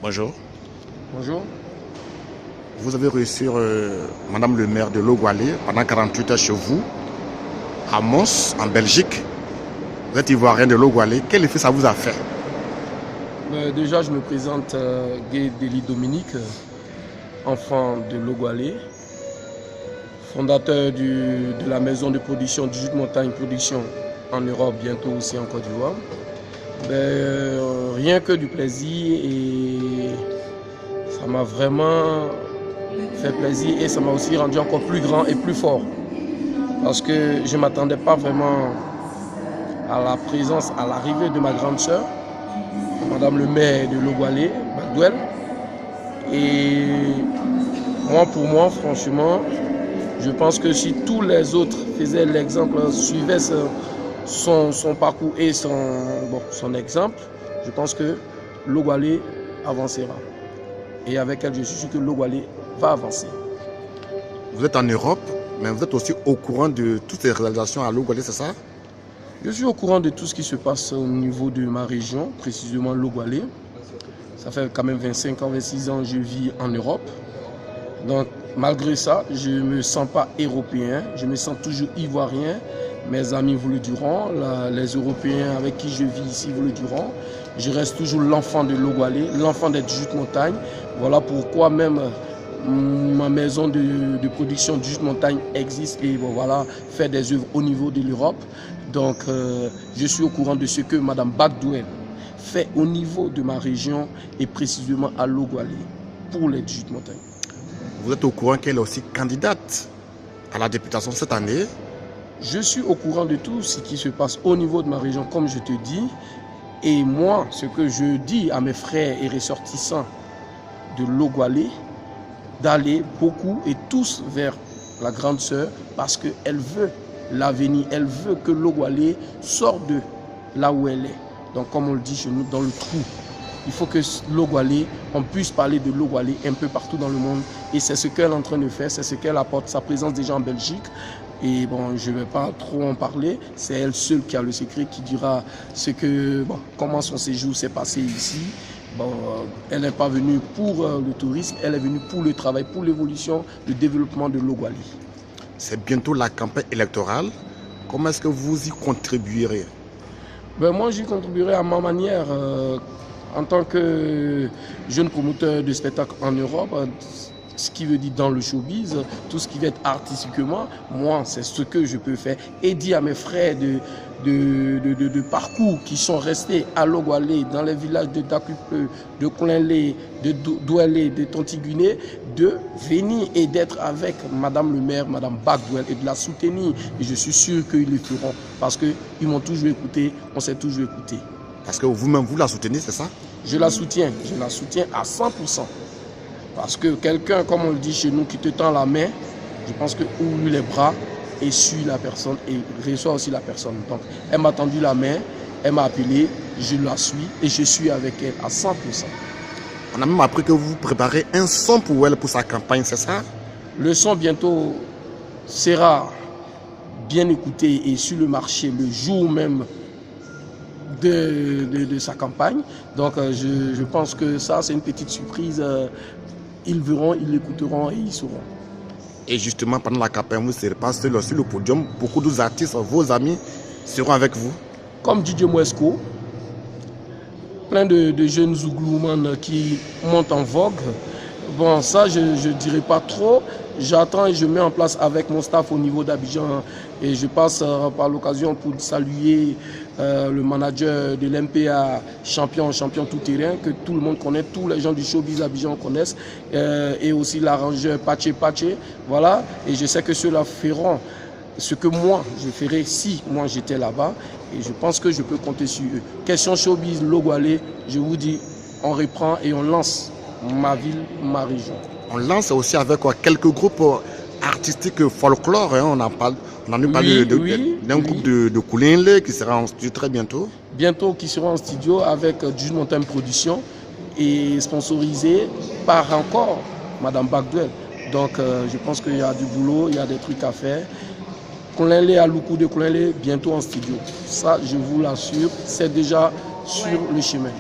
Bonjour. Bonjour. Vous avez reçu Madame le maire de Logoualé pendant 48 heures chez vous, à Mons, en Belgique. Vous êtes ivoirien de Logoualé. Quel effet ça vous a fait? Déjà, je me présente Guy Deli Dominique, enfant de Logoualé, fondateur de la maison de production du jus de montagne production en Europe, bientôt aussi en Côte d'Ivoire. Rien que du plaisir et ça m'a vraiment fait plaisir et ça m'a aussi rendu encore plus grand et plus fort parce que je ne m'attendais pas vraiment à la présence, à l'arrivée de ma grande sœur, Madame le maire de Logoualé, Bagdouel. Et pour moi, franchement, je pense que si tous les autres faisaient l'exemple, suivaient son parcours et son exemple, je pense que Logoualé avancera. Et avec elle, je suis sûr que Logoualé va avancer. Vous êtes en Europe, mais vous êtes aussi au courant de toutes les réalisations à Logoualé, c'est ça? Je suis au courant de tout ce qui se passe au niveau de ma région, précisément Logoualé. Ça fait quand même 25 ans, 26 ans que je vis en Europe. Donc, malgré ça, je ne me sens pas européen, je me sens toujours ivoirien. Mes amis vous le diront, les Européens avec qui je vis ici vous le diront. Je reste toujours l'enfant de Logoualé, l'enfant des jus de montagne. Voilà pourquoi même ma maison de production de jus de montagne existe et fait des œuvres au niveau de l'Europe. Donc, je suis au courant de ce que Mme Bagdouel fait au niveau de ma région et précisément à Logoualé pour les jus de montagne. Vous êtes au courant qu'elle est aussi candidate à la députation cette année? Je suis au courant de tout ce qui se passe au niveau de ma région, comme je te dis. Et moi, ce que je dis à mes frères et ressortissants de Logoualé, d'aller beaucoup et tous vers la grande sœur parce qu'elle veut l'avenir, elle veut que Logoualé sorte de là où elle est. Donc comme on le dit chez nous, dans le trou. Il faut que Logoualé, on puisse parler de Logoualé un peu partout dans le monde. Et c'est ce qu'elle est en train de faire, c'est ce qu'elle apporte, sa présence déjà en Belgique. Et je ne vais pas trop en parler. C'est elle seule qui a le secret, qui dira comment son séjour s'est passé ici. Elle n'est pas venue pour le tourisme, elle est venue pour le travail, pour l'évolution, le développement de Logoualé. C'est bientôt la campagne électorale. Comment est-ce que vous y contribuerez? Moi, j'y contribuerai à ma manière. En tant que jeune promoteur de spectacle en Europe, ce qui veut dire dans le showbiz, tout ce qui va être artistiquement, moi, c'est ce que je peux faire. Et dire à mes frères de parcours qui sont restés à Logoualé, dans les villages de Dakupe, de Koulenlé, de Doualé, de Tontigouné, de venir et d'être avec Madame le maire, Madame Bagdouel, et de la soutenir. Et je suis sûr qu'ils le feront parce qu'ils m'ont toujours écouté, on s'est toujours écouté. Parce que vous-même, vous la soutenez, c'est ça? Je la soutiens à 100%. Parce que quelqu'un, comme on le dit chez nous, qui te tend la main, je pense que ouvre les bras et suit la personne et reçoit aussi la personne. Donc, elle m'a tendu la main, elle m'a appelé, je la suis et je suis avec elle à 100%. On a même appris que vous préparez un son pour elle, pour sa campagne, c'est ça? Le son bientôt sera bien écouté et sur le marché le jour même de sa campagne. Donc je pense que ça c'est une petite surprise. Ils verront, ils l'écouteront et ils sauront. Et justement pendant la campagne, vous ne serez pas seul sur le podium. Beaucoup d'autres artistes, vos amis, seront avec vous. Comme DJ Mouesco, plein de jeunes Zouglouman qui montent en vogue. Ça je ne dirai pas trop. J'attends et je mets en place avec mon staff au niveau d'Abidjan et je passe par l'occasion pour saluer le manager de l'MPA, champion tout terrain, que tout le monde connaît, tous les gens du showbiz Abidjan connaissent, et aussi l'arrangeur Pache. Voilà, et je sais que ceux-là feront ce que moi je ferais si moi j'étais là-bas et je pense que je peux compter sur eux. Question showbiz, Logoualé, je vous dis, on reprend et on lance ma ville, ma région. On lance aussi avec quelques groupes artistiques folklore. On en parle d'un groupe de Koulenlé qui sera en studio très bientôt. Bientôt, qui sera en studio avec Jus Montagne Production et sponsorisé par encore Madame Bagdouel. Donc, je pense qu'il y a du boulot, il y a des trucs à faire. Koulenlé à Loukou de Koulenlé, bientôt en studio. Ça, je vous l'assure, c'est déjà sur le chemin.